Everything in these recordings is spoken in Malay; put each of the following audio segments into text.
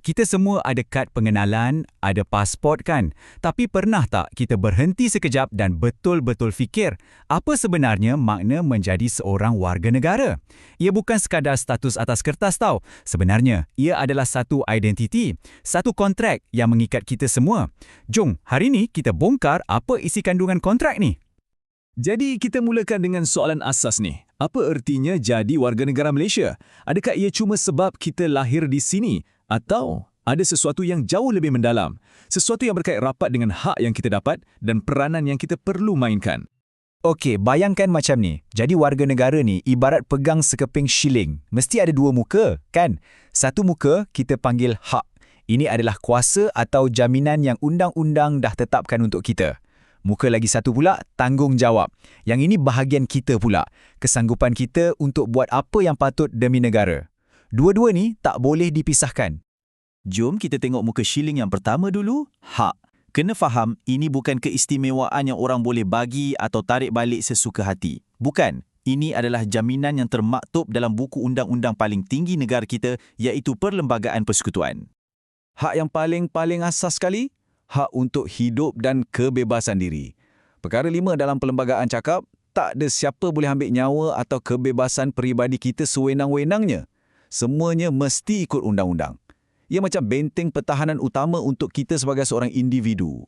Kita semua ada kad pengenalan, ada pasport kan? Tapi pernah tak kita berhenti sekejap dan betul-betul fikir apa sebenarnya makna menjadi seorang warga negara? Ia bukan sekadar status atas kertas tau. Sebenarnya, ia adalah satu identiti, satu kontrak yang mengikat kita semua. Jom, hari ini kita bongkar apa isi kandungan kontrak ni. Jadi kita mulakan dengan soalan asas ni. Apa ertinya jadi warga negara Malaysia? Adakah ia cuma sebab kita lahir di sini? Atau ada sesuatu yang jauh lebih mendalam? Sesuatu yang berkait rapat dengan hak yang kita dapat dan peranan yang kita perlu mainkan. Okey, bayangkan macam ni. Jadi warga negara ni ibarat pegang sekeping shilling. Mesti ada dua muka, kan? Satu muka kita panggil hak. Ini adalah kuasa atau jaminan yang undang-undang dah tetapkan untuk kita. Muka lagi satu pula, tanggungjawab. Yang ini bahagian kita pula. Kesanggupan kita untuk buat apa yang patut demi negara. Dua-dua ni tak boleh dipisahkan. Jom kita tengok muka shilling yang pertama dulu, hak. Kena faham, ini bukan keistimewaan yang orang boleh bagi atau tarik balik sesuka hati. Bukan. Ini adalah jaminan yang termaktub dalam buku undang-undang paling tinggi negara kita, iaitu Perlembagaan Persekutuan. Hak yang paling asas sekali, hak untuk hidup dan kebebasan diri. Perkara 5 dalam perlembagaan cakap, tak ada siapa boleh ambil nyawa atau kebebasan peribadi kita sewenang-wenangnya. Semuanya mesti ikut undang-undang. Ia macam benteng pertahanan utama untuk kita sebagai seorang individu.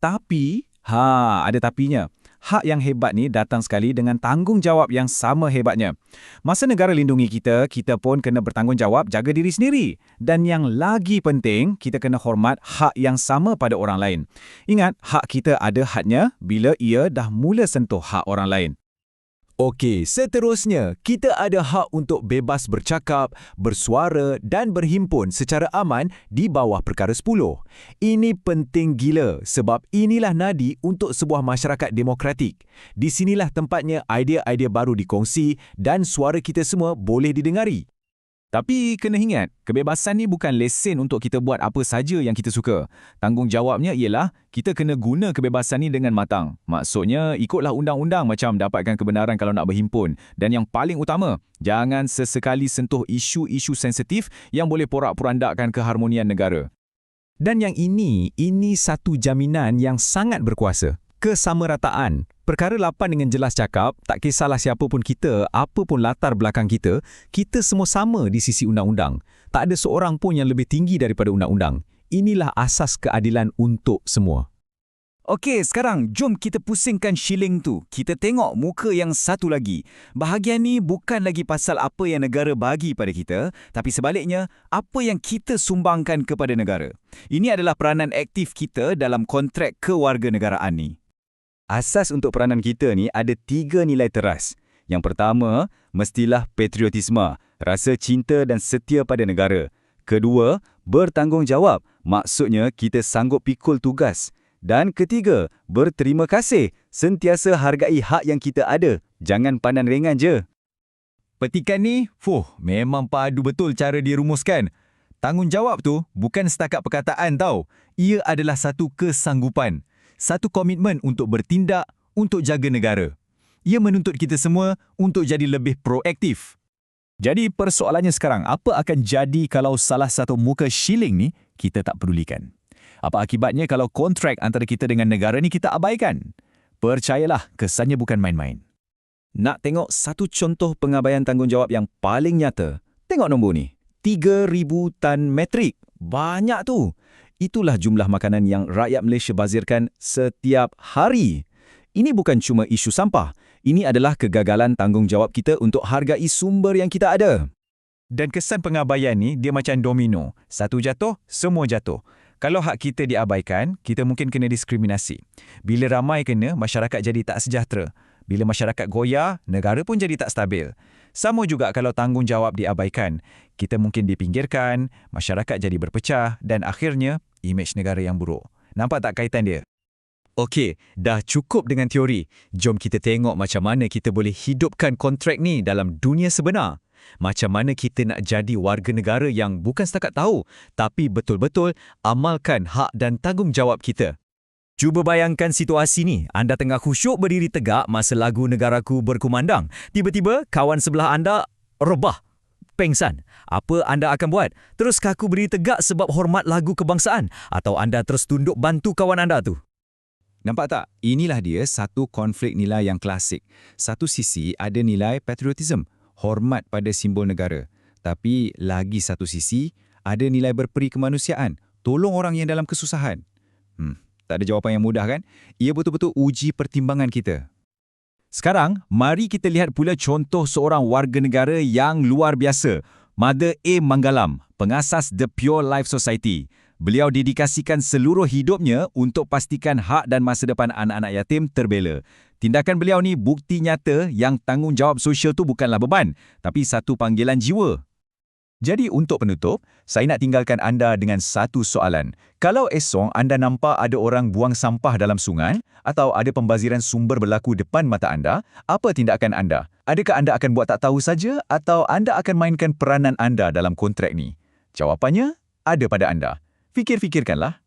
Tapi, ada tapinya. Hak yang hebat ni datang sekali dengan tanggungjawab yang sama hebatnya. Masa negara lindungi kita, kita pun kena bertanggungjawab jaga diri sendiri. Dan yang lagi penting, kita kena hormat hak yang sama pada orang lain. Ingat, hak kita ada hadnya bila ia dah mula sentuh hak orang lain. Okey, seterusnya, kita ada hak untuk bebas bercakap, bersuara dan berhimpun secara aman di bawah perkara 10. Ini penting gila sebab inilah nadi untuk sebuah masyarakat demokratik. Di sinilah tempatnya idea-idea baru dikongsi dan suara kita semua boleh didengari. Tapi kena ingat, kebebasan ni bukan lesen untuk kita buat apa saja yang kita suka. Tanggungjawabnya ialah kita kena guna kebebasan ni dengan matang. Maksudnya, ikutlah undang-undang macam dapatkan kebenaran kalau nak berhimpun. Dan yang paling utama, jangan sesekali sentuh isu-isu sensitif yang boleh porak-porandakan keharmonian negara. Dan yang ini satu jaminan yang sangat berkuasa. Kesamarataan. Perkara 8 dengan jelas cakap, tak kisahlah siapa pun kita, apa pun latar belakang kita, kita semua sama di sisi undang-undang. Tak ada seorang pun yang lebih tinggi daripada undang-undang. Inilah asas keadilan untuk semua. Okey, sekarang jom kita pusingkan shilling tu. Kita tengok muka yang satu lagi. Bahagian ni bukan lagi pasal apa yang negara bagi pada kita, tapi sebaliknya, apa yang kita sumbangkan kepada negara. Ini adalah peranan aktif kita dalam kontrak kewarganegaraan ni. Asas untuk peranan kita ni ada 3 nilai teras. Yang pertama, mestilah patriotisme, rasa cinta dan setia pada negara. Kedua, bertanggungjawab, maksudnya kita sanggup pikul tugas. Dan ketiga, berterima kasih, sentiasa hargai hak yang kita ada. Jangan pandang ringan je. Petikan ni, memang padu betul cara dirumuskan. Tanggungjawab tu bukan setakat perkataan tau. Ia adalah satu kesanggupan. Satu komitmen untuk bertindak, untuk jaga negara. Ia menuntut kita semua untuk jadi lebih proaktif. Jadi persoalannya sekarang, apa akan jadi kalau salah satu muka shilling ni kita tak pedulikan? Apa akibatnya kalau kontrak antara kita dengan negara ni kita abaikan? Percayalah, kesannya bukan main-main. Nak tengok satu contoh pengabaian tanggungjawab yang paling nyata? Tengok nombor ni. 3,000 tan metrik. Banyak tu. Itulah jumlah makanan yang rakyat Malaysia bazirkan setiap hari. Ini bukan cuma isu sampah. Ini adalah kegagalan tanggungjawab kita untuk hargai sumber yang kita ada. Dan kesan pengabaian ni, dia macam domino. Satu jatuh, semua jatuh. Kalau hak kita diabaikan, kita mungkin kena diskriminasi. Bila ramai kena, masyarakat jadi tak sejahtera. Bila masyarakat goyah, negara pun jadi tak stabil. Sama juga kalau tanggungjawab diabaikan. Kita mungkin dipinggirkan, masyarakat jadi berpecah dan akhirnya, imej negara yang buruk. Nampak tak kaitan dia? Okey, dah cukup dengan teori. Jom kita tengok macam mana kita boleh hidupkan kontrak ni dalam dunia sebenar. Macam mana kita nak jadi warga negara yang bukan setakat tahu, tapi betul-betul amalkan hak dan tanggungjawab kita. Cuba bayangkan situasi ni. Anda tengah khusyuk berdiri tegak masa lagu Negaraku berkumandang. Tiba-tiba, kawan sebelah anda rebah. pengsan. Apa anda akan buat? Teruskah aku berdiri tegak sebab hormat lagu kebangsaan? Atau anda terus tunduk bantu kawan anda tu? Nampak tak? Inilah dia satu konflik nilai yang klasik. Satu sisi ada nilai patriotism, hormat pada simbol negara. Tapi lagi satu sisi ada nilai berperi kemanusiaan, tolong orang yang dalam kesusahan. Tak ada jawapan yang mudah kan? Ia betul-betul uji pertimbangan kita. Sekarang, mari kita lihat pula contoh seorang warga negara yang luar biasa. Mother A. Manggalam, pengasas The Pure Life Society. Beliau dedikasikan seluruh hidupnya untuk pastikan hak dan masa depan anak-anak yatim terbela. Tindakan beliau ni bukti nyata yang tanggungjawab sosial tu bukanlah beban, tapi satu panggilan jiwa. Jadi untuk penutup, saya nak tinggalkan anda dengan satu soalan. Kalau esok anda nampak ada orang buang sampah dalam sungai atau ada pembaziran sumber berlaku depan mata anda, apa tindakan anda? Adakah anda akan buat tak tahu saja atau anda akan mainkan peranan anda dalam kontrak ni? Jawapannya ada pada anda. Fikir-fikirkanlah.